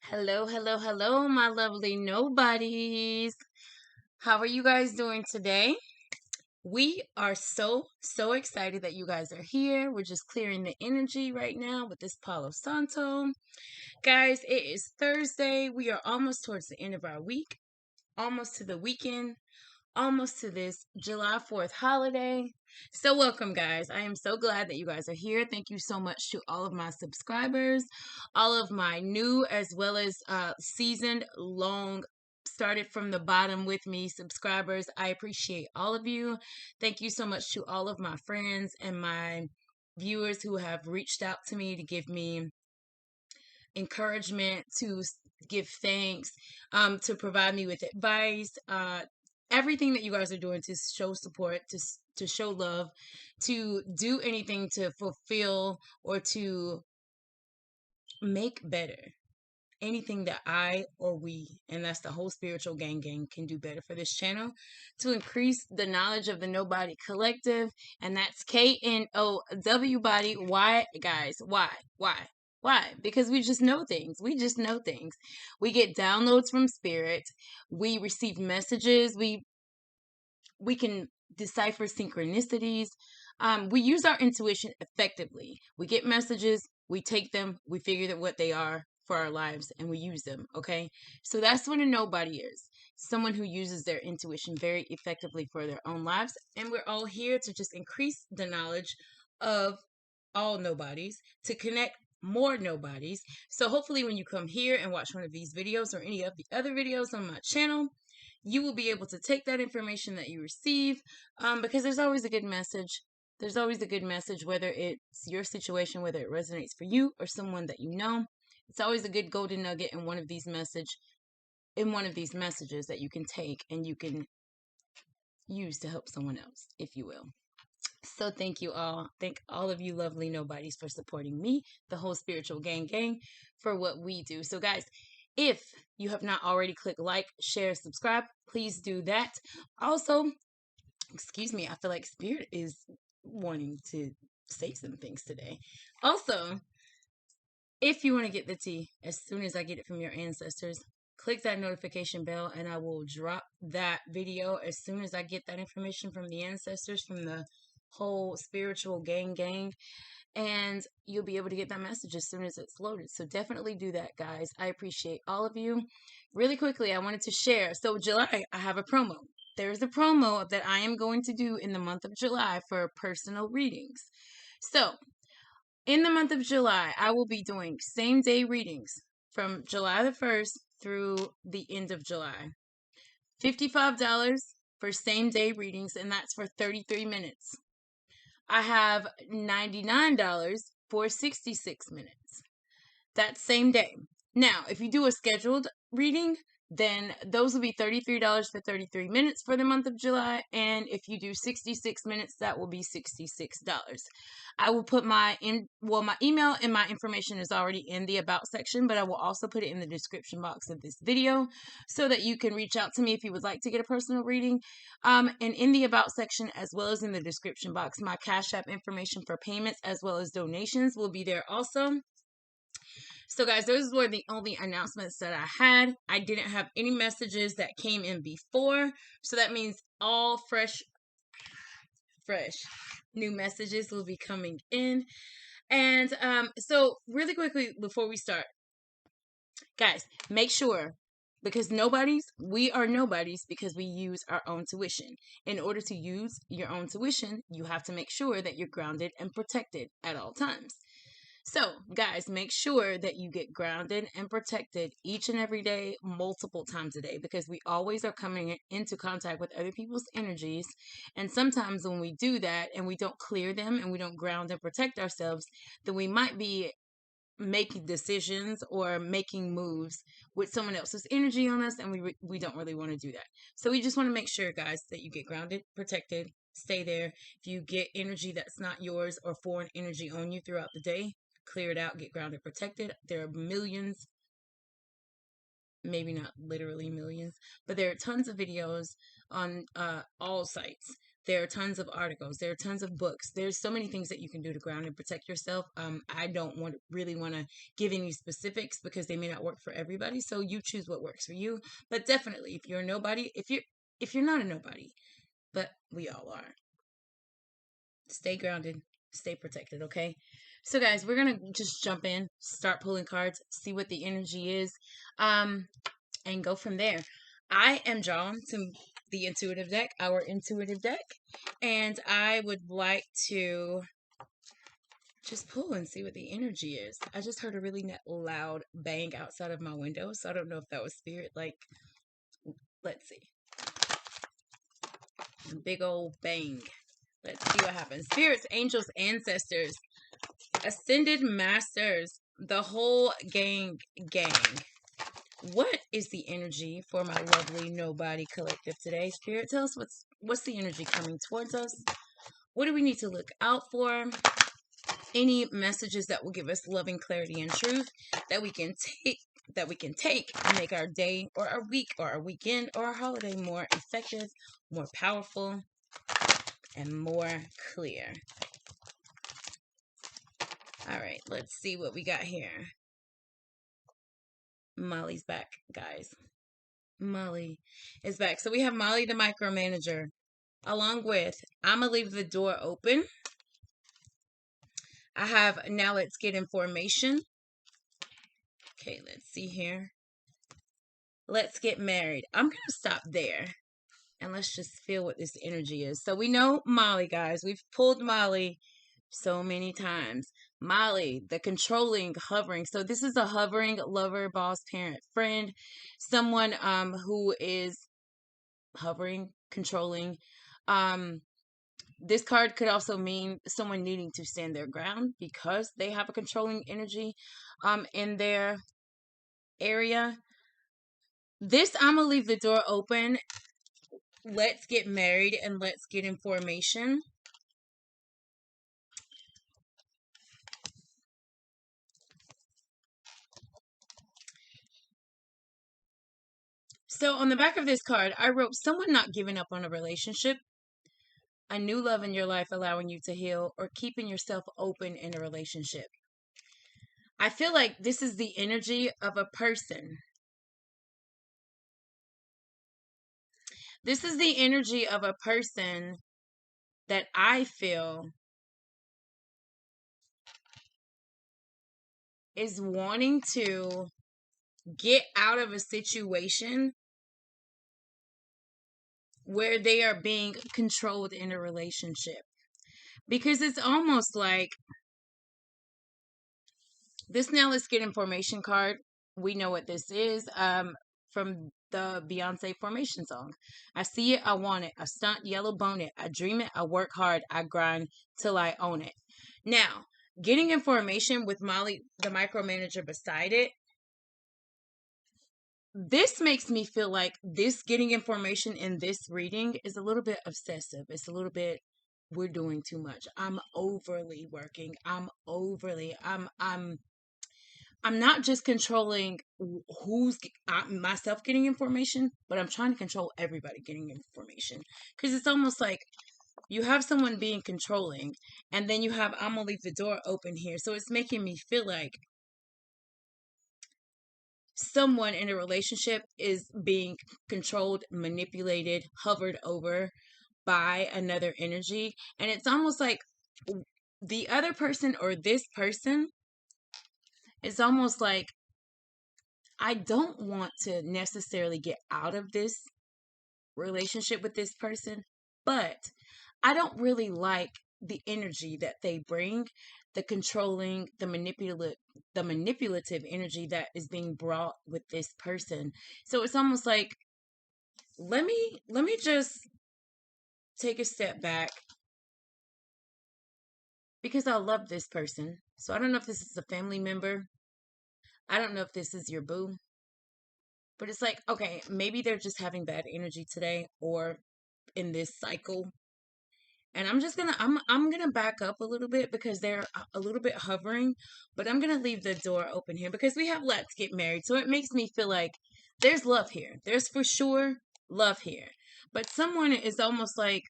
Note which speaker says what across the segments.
Speaker 1: Hello, hello, hello, my lovely nobodies. How are you guys doing today? We are so excited that you guys are here. We're just clearing the energy right now with this Palo Santo. Guys, it is Thursday. We are almost towards the end of our week, almost to the weekend, almost to this July 4th holiday. So, welcome, guys. I am so glad that you guys are here. Thank you so much to all of my subscribers, all of my new as well as seasoned, long, started from the bottom with me subscribers. I appreciate all of you. Thank you so much to all of my friends and my viewers who have reached out to me to give me encouragement, to give thanks, to provide me with advice, everything that you guys are doing to show support, to show love, to do anything to fulfill or to make better anything that I or we, and that's the whole spiritual gang, can do better for this channel to increase the knowledge of the Nobody Collective. And that's KNOW body. Why, guys? Why? Because we just know things. We just know things. We get downloads from spirit. We receive messages. We can decipher synchronicities. We use our intuition effectively. We get messages, we take them, we figure out what they are for our lives, and we use them. Okay, so that's what a nobody is. Someone who uses their intuition very effectively for their own lives. And we're all here to just increase the knowledge of all nobodies, to connect more nobodies. So hopefully when you come here and watch one of these videos or any of the other videos on my channel, you will be able to take that information that you receive, because there's always a good message. There's always a good message, whether it's your situation, whether it resonates for you or someone that you know. It's always a good golden nugget in one of these messages that you can take and you can use to help someone else, if you will. So thank you all. Thank all of you lovely nobodies for supporting me, the whole spiritual gang, for what we do. So guys, if you have not already clicked like, share, subscribe, please do that. Also, excuse me, I feel like spirit is wanting to say some things today. Also, if you want to get the tea as soon as I get it from your ancestors, click that notification bell and I will drop that video as soon as I get that information from the ancestors, from the whole spiritual gang, and you'll be able to get that message as soon as it's loaded. So definitely do that, guys. I appreciate all of you. Really quickly, I wanted to share. So July, I have a promo. There's a promo that I am going to do in the month of July for personal readings. So in the month of July, I will be doing same day readings from July the 1st through the end of July. $55 for same day readings, and that's for 33 minutes. I have $99 for 66 minutes. That's same day. Now, if you do a scheduled reading, then those will be $33 for 33 minutes for the month of July. And if you do 66 minutes, that will be $66. I will put my email and my information is already in the about section, but I will also put it in the description box of this video so that you can reach out to me if you would like to get a personal reading. And in the about section, as well as in the description box, my Cash App information for payments as well as donations will be there also. So guys, those were the only announcements that I had. I didn't have any messages that came in before. So that means all fresh new messages will be coming in. And so really quickly before we start, guys, make sure, because we are nobodies because we use our own tuition. In order to use your own tuition, you have to make sure that you're grounded and protected at all times. So, guys, make sure that you get grounded and protected each and every day, multiple times a day, because we always are coming into contact with other people's energies. And sometimes when we do that and we don't clear them and we don't ground and protect ourselves, then we might be making decisions or making moves with someone else's energy on us, and we don't really want to do that. So we just want to make sure, guys, that you get grounded, protected, stay there. If you get energy that's not yours or foreign energy on you throughout the day, clear it out, get grounded, protected. There are millions, maybe not literally millions, but there are tons of videos on all sites There are tons of articles. There are tons of books. There's so many things that you can do to ground and protect yourself. I don't really want to give any specifics because they may not work for everybody. So you choose what works for you. But definitely, if you're a nobody, if you're not a nobody, but we all are, stay grounded, stay protected. Okay. So guys, we're gonna just jump in, start pulling cards, see what the energy is, and go from there. I am drawn to the intuitive deck, our intuitive deck, and I would like to just pull and see what the energy is. I just heard a really loud bang outside of my window, so I don't know if that was spirit. Like, let's see. A big old bang. Let's see what happens. Spirits, angels, ancestors, ascended masters, the whole gang. What is the energy for my lovely nobody collective today? Spirit, tell us what's the energy coming towards us? What do we need to look out for? Any messages that will give us loving clarity and truth that we can take and make our day or our week or our weekend or our holiday more effective, more powerful, and more clear. All right, let's see what we got here. Molly's back, guys. Molly is back. So we have Molly the micromanager, along with I'm gonna leave the door open. I have now let's get information. Okay, let's see here. Let's get married. I'm gonna stop there and let's just feel what this energy is. So we know Molly, guys. We've pulled Molly so many times. Molly, the controlling, hovering. So this is a hovering lover, boss, parent, friend, someone who is hovering, controlling. This card could also mean someone needing to stand their ground because they have a controlling energy in their area. This, I'm gonna leave the door open. Let's get married and let's get information. So on the back of this card, I wrote someone not giving up on a relationship, a new love in your life allowing you to heal, or keeping yourself open in a relationship. I feel like this is the energy of a person. This is the energy of a person that I feel is wanting to get out of a situation where they are being controlled in a relationship. Because it's almost like this Now Let's Get Information card. We know what this is from the Beyonce Formation song. I see it, I want it. I stunt, yellow bone it. I dream it, I work hard, I grind till I own it. Now, getting information with Molly, the micromanager, beside it, this makes me feel like this getting information in this reading is a little bit obsessive. It's a little bit, we're doing too much. I'm overly working. I'm not just controlling who's myself getting information, but I'm trying to control everybody getting information. Because it's almost like you have someone being controlling, and then you have I'm gonna leave the door open here. So it's making me feel like someone in a relationship is being controlled, manipulated, hovered over by another energy. And it's almost like the other person or this person, it's almost like I don't want to necessarily get out of this relationship with this person, but I don't really like the energy that they bring, the controlling, the manipulative energy that is being brought with this person. So it's almost like let me just take a step back because I love this person. So I don't know if this is a family member. I don't know if this is your boo. But it's like, okay, maybe they're just having bad energy today or in this cycle. And I'm gonna back up a little bit because they're a little bit hovering, but I'm gonna leave the door open here because we have Let's Get Married. So it makes me feel like there's love here. There's for sure love here. But someone is almost like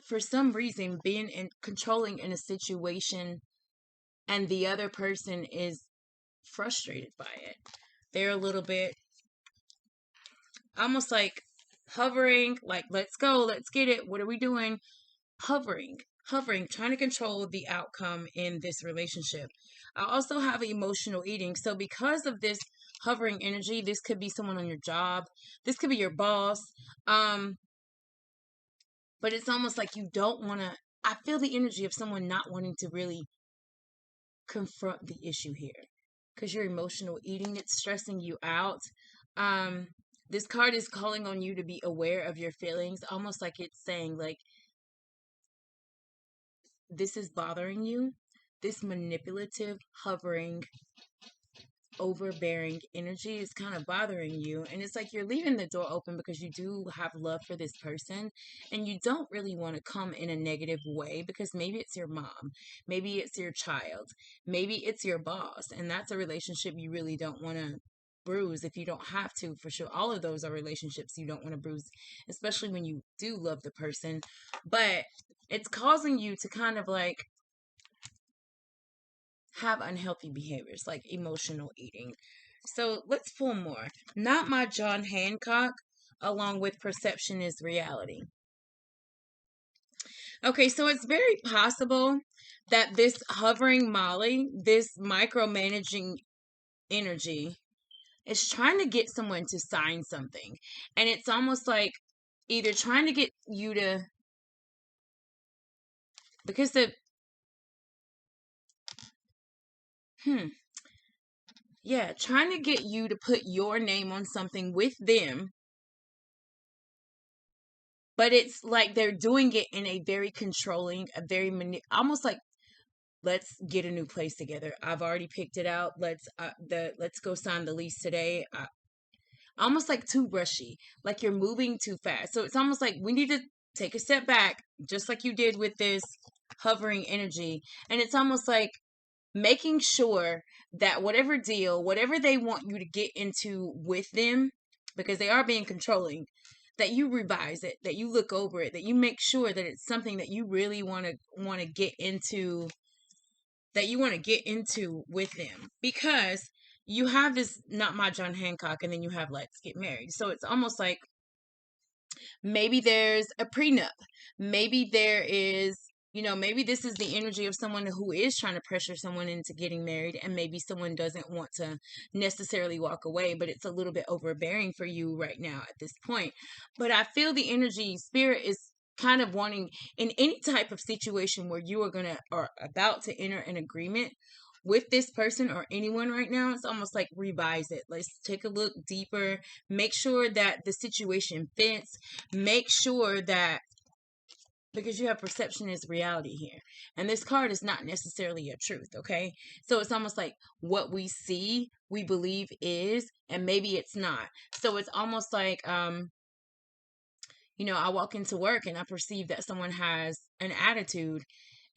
Speaker 1: for some reason being in controlling in a situation, and the other person is frustrated by it. They're a little bit almost like hovering, like, let's go, let's get it, what are we doing? Hovering, trying to control the outcome in this relationship. I also have emotional eating. So because of this hovering energy, this could be someone on your job, this could be your boss. But it's almost like you don't want to, I feel the energy of someone not wanting to really confront the issue here because you're emotional eating, it's stressing you out. um this card is calling on you to be aware of your feelings, almost like it's saying, like, this is bothering you. This manipulative, hovering, overbearing energy is kind of bothering you, and it's like you're leaving the door open because you do have love for this person, and you don't really want to come in a negative way because maybe it's your mom, maybe it's your child, maybe it's your boss, and that's a relationship you really don't want to bruise if you don't have to. For sure, all of those are relationships you don't want to bruise, especially when you do love the person. But it's causing you to kind of like have unhealthy behaviors like emotional eating. So let's pull more. Not my John Hancock, along with perception is reality. Okay, so it's very possible that this hovering Molly, this micromanaging energy, is trying to get someone to sign something. And it's almost like either trying to get you to, because the, yeah, trying to get you to put your name on something with them, but it's like they're doing it in a very controlling, a very almost like, let's get a new place together. I've already picked it out. Let's go sign the lease today. Almost like too rushy, like you're moving too fast. So it's almost like we need to take a step back, just like you did with this hovering energy. And it's almost like making sure that whatever deal, whatever they want you to get into with them, because they are being controlling, that you revise it, that you look over it, that you make sure that it's something that you really want to get into, that you want to get into with them. Because you have this not my John Hancock, and then you have let's get married. So it's almost like maybe there's a prenup. Maybe there is, maybe this is the energy of someone who is trying to pressure someone into getting married, and maybe someone doesn't want to necessarily walk away, but it's a little bit overbearing for you right now at this point. But I feel the energy, spirit is kind of wanting, in any type of situation where you are about to enter an agreement with this person or anyone right now, it's almost like revise it. Let's take a look deeper, make sure that the situation fits, make sure that, because you have perception is reality here, and this card is not necessarily a truth. Okay, so it's almost like what we see we believe is, and maybe it's not. So it's almost like I walk into work and I perceive that someone has an attitude,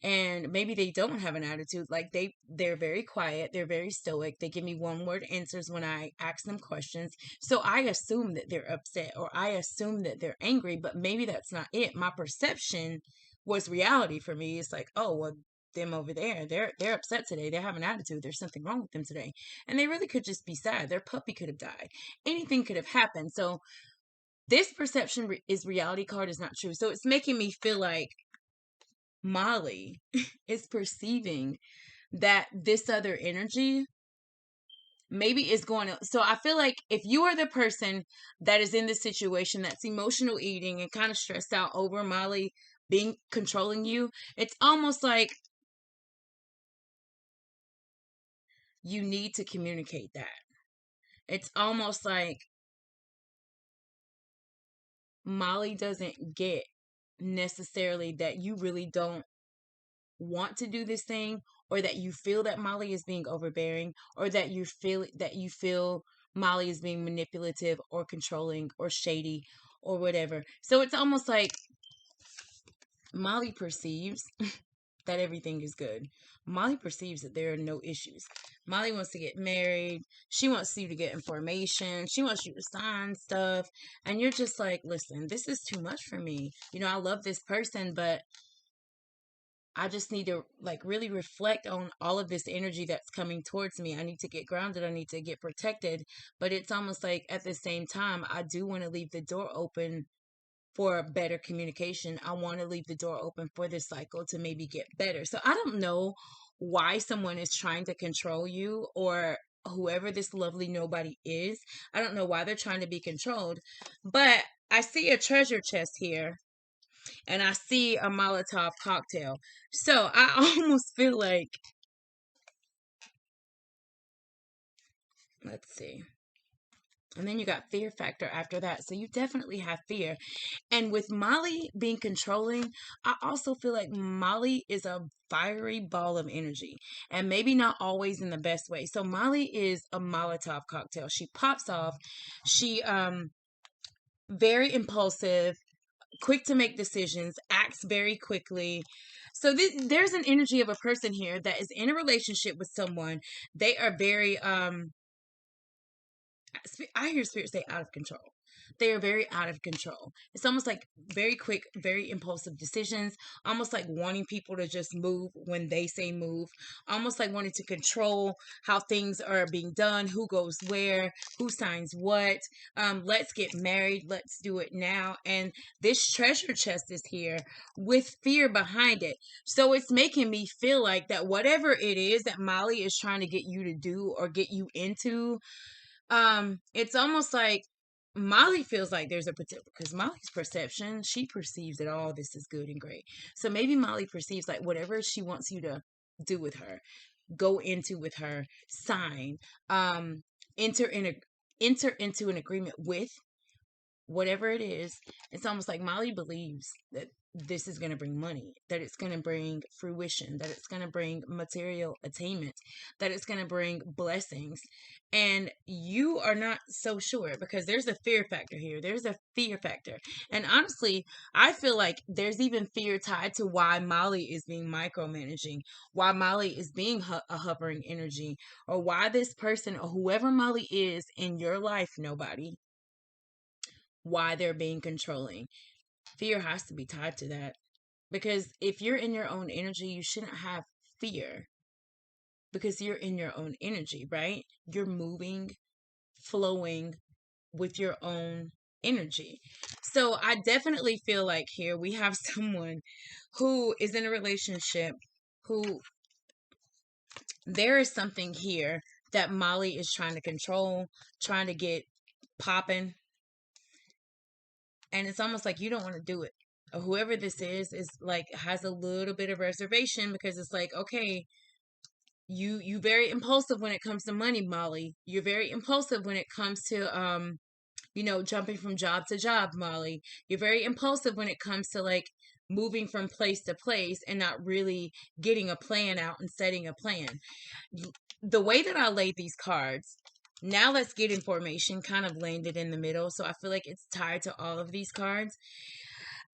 Speaker 1: and maybe they don't have an attitude. Like they're very quiet, they're very stoic, they give me one word answers when I ask them questions. So I assume that they're upset, or I assume that they're angry, but maybe that's not it. My perception was reality for me. It's like, oh well, them over there, they're upset today, they have an attitude, there's something wrong with them today, and they really could just be sad. Their puppy could have died, anything could have happened. So this perception is reality card is not true. So it's making me feel like Molly is perceiving that this other energy maybe is going to. So I feel like if you are the person that is in this situation that's emotional eating and kind of stressed out over Molly being controlling you, it's almost like you need to communicate that. It's almost like Molly doesn't get necessarily that you really don't want to do this thing, or that you feel that Molly is being overbearing, or that you feel Molly is being manipulative or controlling or shady or whatever. So it's almost like Molly perceives that everything is good. Molly perceives that there are no issues. Molly wants to get married. She wants you to get information. She wants you to sign stuff. And you're just like, listen, this is too much for me. You know, I love this person, but I just need to like really reflect on all of this energy that's coming towards me. I need to get grounded. I need to get protected. But it's almost like at the same time, I do want to leave the door open for better communication. I want to leave the door open for this cycle to maybe get better. So I don't know why someone is trying to control you, or whoever this lovely nobody is. I don't know why they're trying to be controlled. But I see a treasure chest here, and I see a Molotov cocktail. So I almost feel like, let's see. And then you got fear factor after that. So you definitely have fear. And with Molly being controlling, I also feel like Molly is a fiery ball of energy, and maybe not always in the best way. So Molly is a Molotov cocktail. She pops off. She very impulsive, quick to make decisions, acts very quickly. So there's an energy of a person here that is in a relationship with someone. They are very I hear spirit say out of control. They are very out of control. It's almost like very quick, very impulsive decisions, almost like wanting people to just move when they say move, almost like wanting to control how things are being done, who goes where, who signs what. Let's get married. Let's do it now. And this treasure chest is here with fear behind it. So it's making me feel like that whatever it is that Molly is trying to get you to do or get you into, it's almost like Molly feels like there's a potential, because Molly's perception, she perceives that all this is good and great. So maybe Molly perceives like whatever she wants you to do with her, go into with her, sign, enter in a enter into an agreement with, whatever it is. It's almost like Molly believes that this is going to bring money, that it's going to bring fruition, that it's going to bring material attainment, that it's going to bring blessings. And you are not so sure, because there's a fear factor here. There's a fear factor. And honestly, I feel like there's even fear tied to why Molly is being micromanaging, why Molly is being a hovering energy, or why this person or whoever Molly is in your life, nobody, why they're being controlling. Fear has to be tied to that. Because if you're in your own energy, you shouldn't have fear, because you're in your own energy, right? You're moving, flowing with your own energy. So I definitely feel like here we have someone who is in a relationship, who there is something here that Molly is trying to control, trying to get popping. And it's almost like you don't want to do it. Or whoever this is like has a little bit of reservation, because it's like, okay, you very impulsive when it comes to money, Molly. You're very impulsive when it comes to jumping from job to job, Molly. You're very impulsive when it comes to like moving from place to place and not really getting a plan out and setting a plan. The way that I laid these cards, now let's get information, kind of landed in the middle. So I feel like it's tied to all of these cards.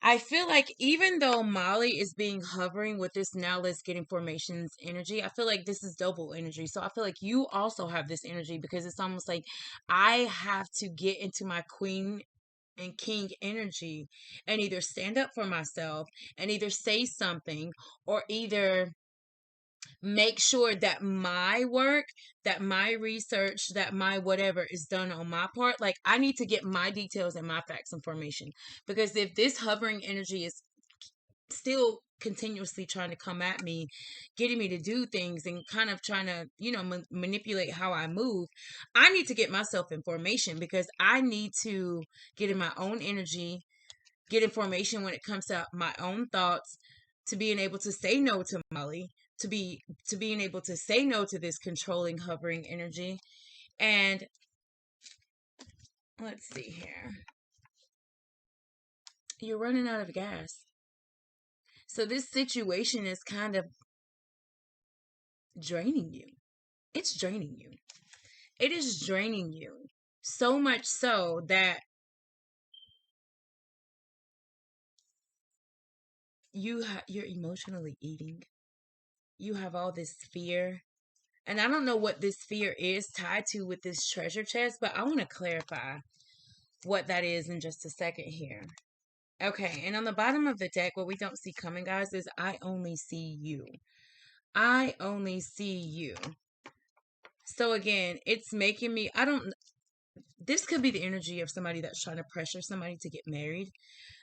Speaker 1: I feel like even though Molly is being hovering with this now let's get informations energy, I feel like this is double energy. So I feel like you also have this energy, because it's almost like I have to get into my queen and king energy and either stand up for myself and either say something, or either make sure that my work, that my research, that my whatever is done on my part. Like I need to get my details and my facts and formation, because if this hovering energy is still continuously trying to come at me, getting me to do things and kind of trying to, manipulate how I move, I need to get myself information, because I need to get in my own energy, get information when it comes to my own thoughts, to being able to say no to Molly, to being able to say no to this controlling hovering energy. And let's see here. You're running out of gas. So this situation is kind of draining you. It's draining you. It is draining you. So much so that you're emotionally eating. you have all this fear. And I don't know what this fear is tied to with this treasure chest, but I want to clarify what that is in just a second here. Okay, and on the bottom of the deck, what we don't see coming, guys, is I only see you. I only see you. So again, it's making me, this could be the energy of somebody that's trying to pressure somebody to get married.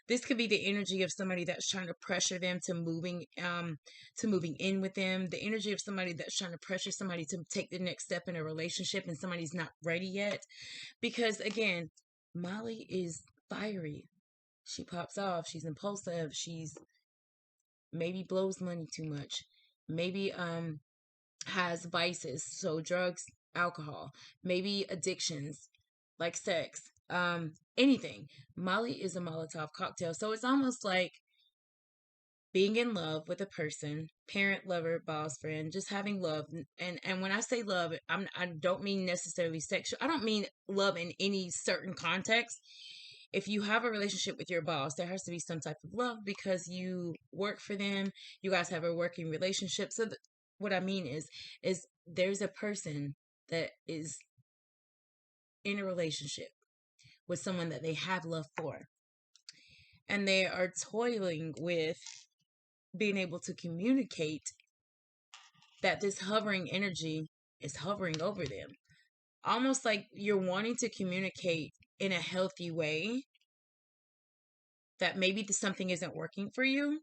Speaker 1: This could be the energy of somebody that's trying to pressure them to moving in with them. The energy of somebody that's trying to pressure somebody to take the next step in a relationship and somebody's not ready yet. Because again, Molly is fiery. She pops off. She's impulsive. She's maybe blows money too much. Maybe has vices, so drugs, alcohol, maybe addictions like sex, anything. Molly is a Molotov cocktail. So it's almost like being in love with a person, parent, lover, boss, friend, just having love. And when I say love, I don't mean necessarily sexual. I don't mean love in any certain context. If you have a relationship with your boss, there has to be some type of love because you work for them. You guys have a working relationship. So what I mean is there's a person that is in a relationship with someone that they have love for, and they are toiling with being able to communicate that this hovering energy is hovering over them. Almost like you're wanting to communicate in a healthy way that maybe something isn't working for you,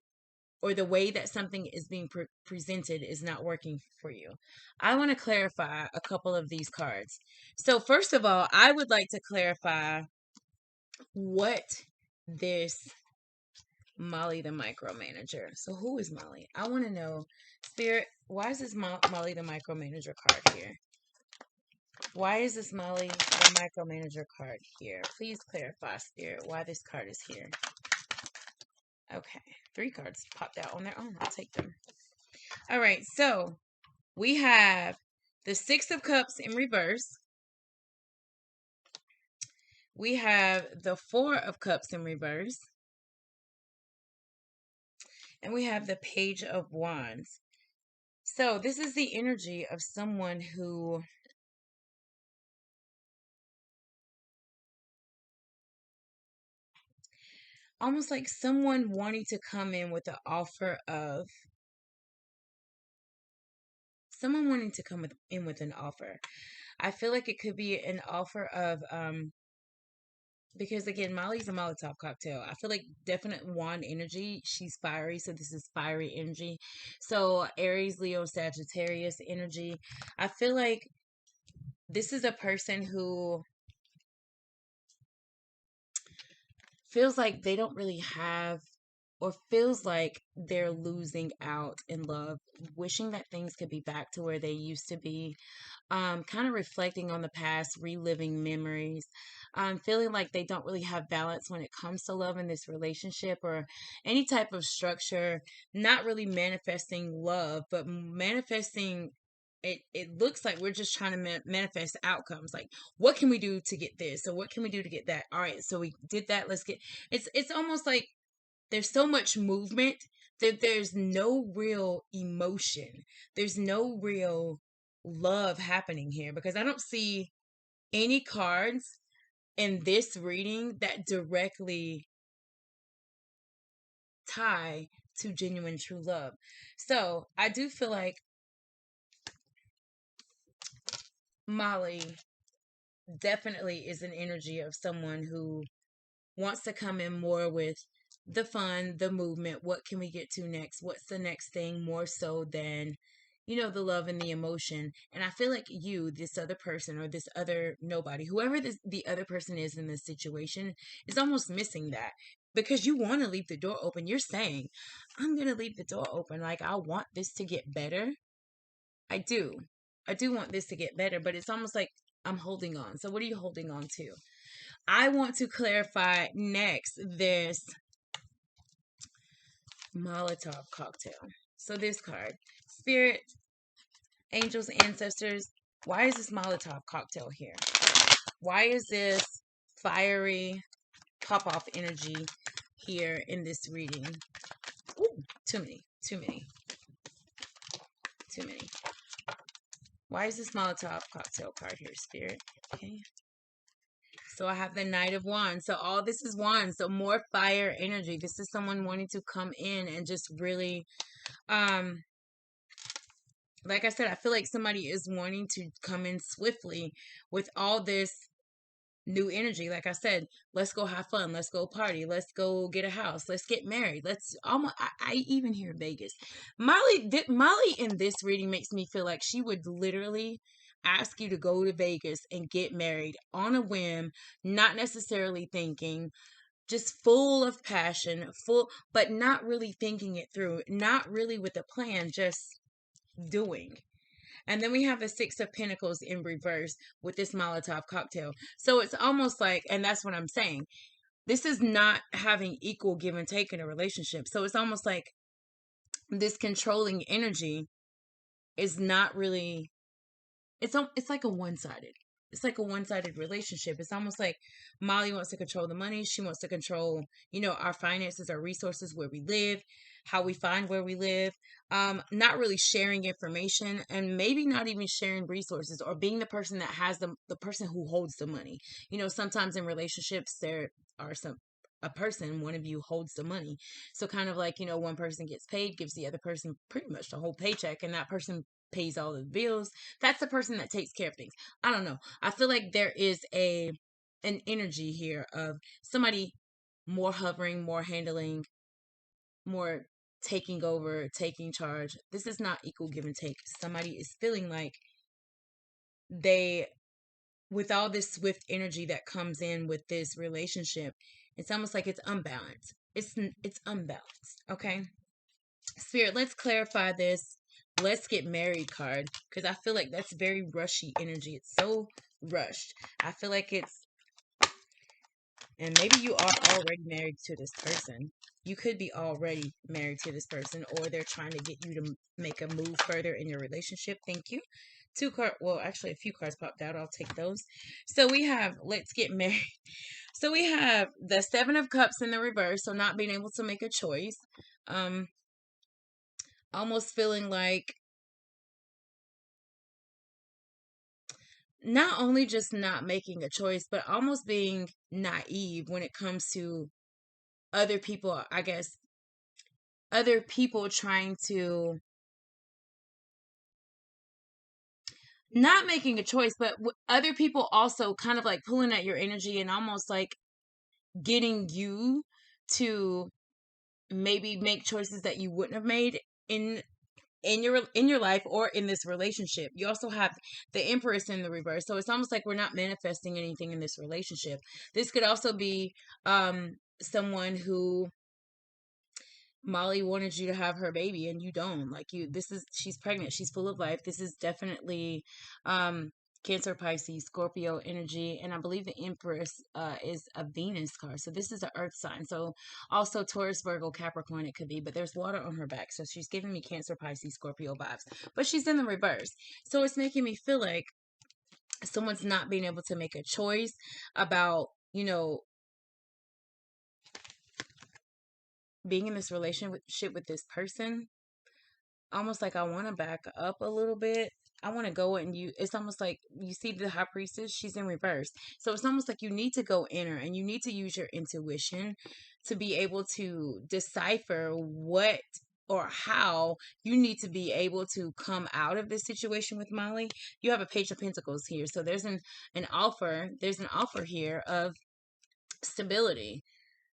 Speaker 1: or the way that something is being presented is not working for you. I want to clarify a couple of these cards. So first of all, I would like to clarify what this Molly the micromanager. So who is Molly? I want to know, Spirit, why is this Molly the micromanager card here? Why is this Molly the micromanager card here? Please clarify, Spirit, why this card is here. Okay, 3 cards popped out on their own. I'll take them. All right, so we have the 6 of Cups in reverse. We have the 4 of Cups in reverse. And we have the Page of Wands. So this is the energy of someone who almost like someone wanting to come in with an offer of someone wanting to come in with an offer. I feel like it could be an offer of because again, Molly's a Molotov cocktail. I feel like definite wand energy. She's fiery, so this is fiery energy. So Aries, Leo, Sagittarius energy. I feel like this is a person who feels like they don't really have, or feels like they're losing out in love, wishing that things could be back to where they used to be, kind of reflecting on the past, reliving memories, feeling like they don't really have balance when it comes to love in this relationship or any type of structure, not really manifesting love, but manifesting it looks like we're just trying to manifest outcomes. Like, what can we do to get this? So what can we do to get that? All right, so we did that. Let's get it's almost like there's so much movement that there's no real emotion. There's no real love happening here because I don't see any cards in this reading that directly tie to genuine true love. So I do feel like Molly definitely is an energy of someone who wants to come in more with the fun, the movement. What can we get to next? What's the next thing, more so than, the love and the emotion. And I feel like you, this other person, or this other nobody, whoever the other person is in this situation, is almost missing that. Because you want to leave the door open. You're saying, I'm going to leave the door open. Like, I want this to get better. I do. I do want this to get better. But it's almost like I'm holding on. So what are you holding on to? I want to clarify next this Molotov cocktail. So this card, Spirit, Angels, Ancestors, why is this Molotov cocktail here? Why is this fiery pop-off energy here in this reading? Ooh, too many. too many. Why is this Molotov cocktail card here, Spirit? Okay. So I have the Knight of Wands. So all this is wands. So more fire energy. This is someone wanting to come in and just really, like I said, I feel like somebody is wanting to come in swiftly with all this new energy. Like I said, let's go have fun. Let's go party. Let's go get a house. Let's get married. Let's almost, I even hear Vegas. Molly in this reading makes me feel like she would literally ask you to go to Vegas and get married on a whim, not necessarily thinking, just full of passion, but not really thinking it through, not really with a plan, just doing. And then we have the Six of Pentacles in reverse with this Molotov cocktail. So it's almost like, and that's what I'm saying, this is not having equal give and take in a relationship. So it's almost like this controlling energy is not really, it's like a one-sided. It's like a one-sided relationship. It's almost like Molly wants to control the money. She wants to control, our finances, our resources, where we live, how we find where we live. Not really sharing information, and maybe not even sharing resources, or being the person that has the person who holds the money. Sometimes in relationships there are one of you holds the money. So kind of like, one person gets paid, gives the other person pretty much the whole paycheck, and that person pays all the bills. That's the person that takes care of things. I don't know. I feel like there is an energy here of somebody more hovering, more handling, more taking over, taking charge. This is not equal give and take. Somebody is feeling like they, with all this swift energy that comes in with this relationship, it's almost like it's unbalanced. It's unbalanced. Okay. Spirit, let's clarify this. Let's get married card, because I feel like that's very rushy energy. It's so rushed. I feel like it's, and maybe you are already married to this person. You could be already married to this person, or they're trying to get you to make a move further in your relationship. Thank you. Well, actually a few cards popped out. I'll take those. So we have, let's get married. So we have the Seven of Cups in the reverse. So not being able to make a choice. Almost feeling like not only just not making a choice, but almost being naive when it comes to other people. I guess other people trying to, not making a choice, but other people also kind of like pulling at your energy and almost like getting you to maybe make choices that you wouldn't have made in your life or in this relationship. You also have the Empress in the reverse. So it's almost like we're not manifesting anything in this relationship. This could also be someone who, Molly wanted you to have her baby and you don't. Like, she's pregnant, she's full of life. This is definitely Cancer, Pisces, Scorpio energy, and I believe the Empress is a Venus card. So this is an earth sign. So also Taurus, Virgo, Capricorn it could be, but there's water on her back. So she's giving me Cancer, Pisces, Scorpio vibes, but she's in the reverse. So it's making me feel like someone's not being able to make a choice about, being in this relationship with this person. Almost like I want to back up a little bit. I want to go and it's almost like you see the High Priestess, she's in reverse. So it's almost like you need to go inner and you need to use your intuition to be able to decipher what or how you need to be able to come out of this situation with Molly. You have a Page of Pentacles here. So there's an offer here of stability.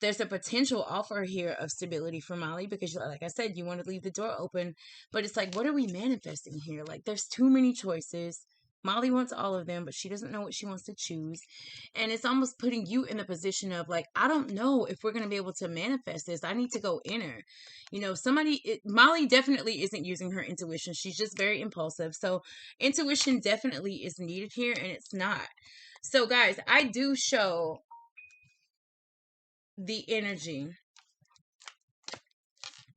Speaker 1: There's a potential offer here of stability for Molly because, like I said, you want to leave the door open. But it's like, what are we manifesting here? Like, there's too many choices. Molly wants all of them, but she doesn't know what she wants to choose. And it's almost putting you in the position of like, I don't know if we're going to be able to manifest this. I need to go inner. Molly definitely isn't using her intuition. She's just very impulsive. So intuition definitely is needed here, and it's not. So guys, I do show the energy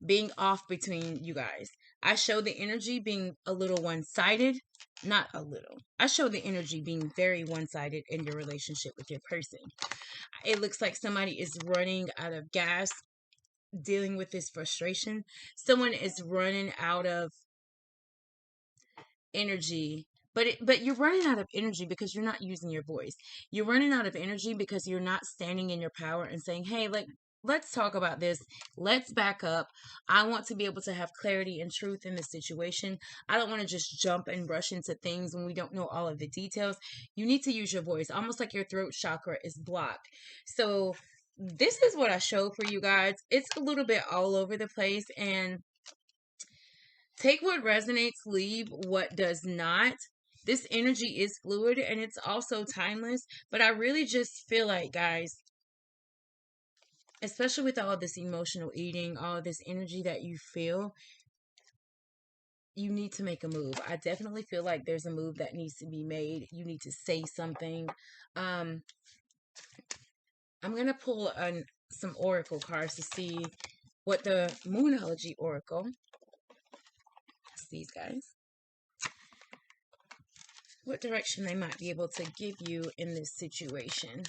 Speaker 1: being off between you guys. I show the energy being a little one-sided. Not a little. I show the energy being very one-sided in your relationship with your person. It looks like somebody is running out of gas, dealing with this frustration. Someone is running out of energy, but you're running out of energy because you're not using your voice. You're running out of energy because you're not standing in your power and saying, hey, like, let's talk about this. Let's back up. I want to be able to have clarity and truth in this situation. I don't want to just jump and rush into things when we don't know all of the details. You need to use your voice, almost like your throat chakra is blocked. So this is what I show for you guys. It's a little bit all over the place, and take what resonates, leave what does not. This energy is fluid and it's also timeless, but I really just feel like, guys, especially with all this emotional eating, all this energy that you feel, you need to make a move. I definitely feel like there's a move that needs to be made. You need to say something. I'm going to pull some oracle cards to see what the Moonology Oracle, that's these guys, what direction they might be able to give you in this situation.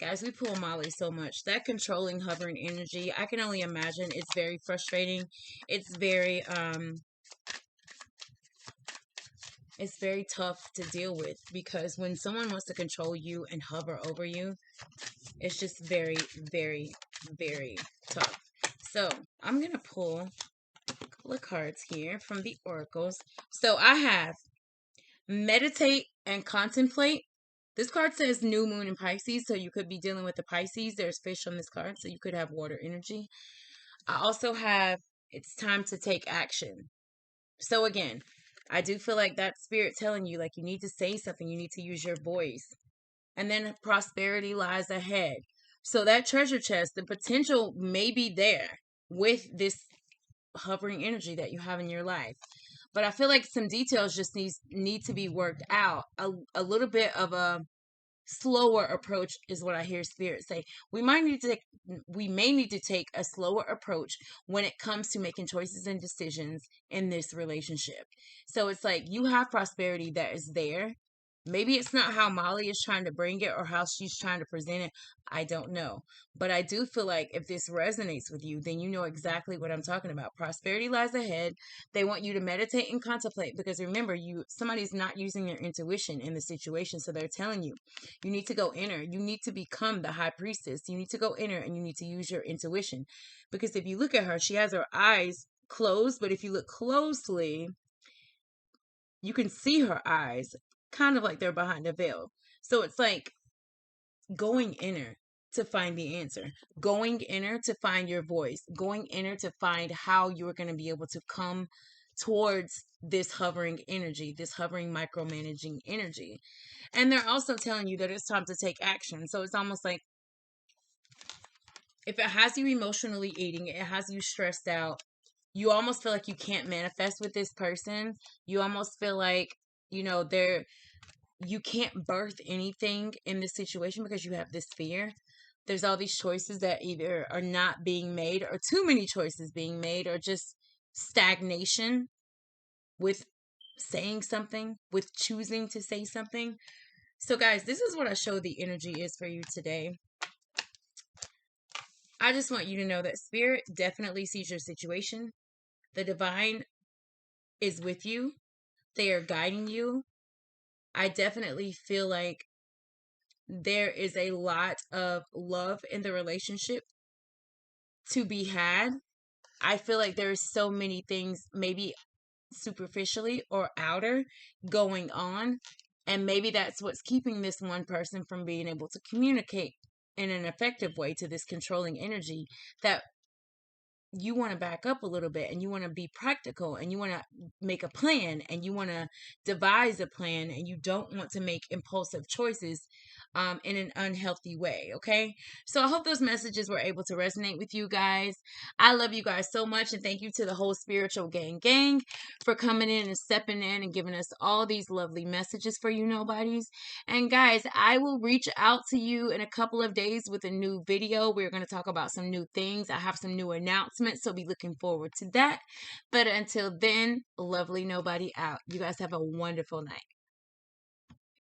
Speaker 1: Guys, we pull Molly so much. That controlling, hovering energy, I can only imagine it's very frustrating. It's very tough to deal with, because when someone wants to control you and hover over you, it's just very, very, very tough. So I'm going to pull a couple of cards here from the oracles. So I have meditate and contemplate. This card says new moon in Pisces, so you could be dealing with the Pisces. There's fish on this card, so you could have water energy. I also have it's time to take action. So again, I do feel like that spirit telling you, like, you need to say something, you need to use your voice. And then prosperity lies ahead. So that treasure chest, the potential may be there with this hovering energy that you have in your life. But I feel like some details just need to be worked out. A little bit of a slower approach is what I hear spirit say. We may need to take a slower approach when it comes to making choices and decisions in this relationship. So it's like you have prosperity that is there. Maybe it's not how Molly is trying to bring it or how she's trying to present it. I don't know. But I do feel like if this resonates with you, then you know exactly what I'm talking about. Prosperity lies ahead. They want you to meditate and contemplate, because remember, somebody's not using their intuition in the situation. So they're telling you, you need to go inner. You need to become the high priestess. You need to go inner and you need to use your intuition. Because if you look at her, she has her eyes closed, but if you look closely, you can see her eyes kind of like they're behind a veil. So it's like going inner to find the answer, going inner to find your voice, going inner to find how you're going to be able to come towards this hovering energy, this hovering micromanaging energy. And they're also telling you that it's time to take action. So it's almost like if it has you emotionally eating, it has you stressed out, you almost feel like you can't manifest with this person. You almost feel like, you can't birth anything in this situation because you have this fear. There's all these choices that either are not being made, or too many choices being made, or just stagnation with saying something, with choosing to say something. So guys, this is what I show the energy is for you today. I just want you to know that spirit definitely sees your situation. The divine is with you. They are guiding you. I definitely feel like there is a lot of love in the relationship to be had. I feel like there's so many things, maybe superficially or outer, going on. And maybe that's what's keeping this one person from being able to communicate in an effective way to this controlling energy, that you want to back up a little bit and you want to be practical and you want to make a plan and you want to devise a plan, and you don't want to make impulsive choices in an unhealthy way. Okay. So I hope those messages were able to resonate with you guys. I love you guys so much. And thank you to the whole spiritual gang for coming in and stepping in and giving us all these lovely messages for you nobodies. And guys, I will reach out to you in a couple of days with a new video. We're going to talk about some new things. I have some new announcements, so be looking forward to that. But until then, lovely nobody out. You guys have a wonderful night.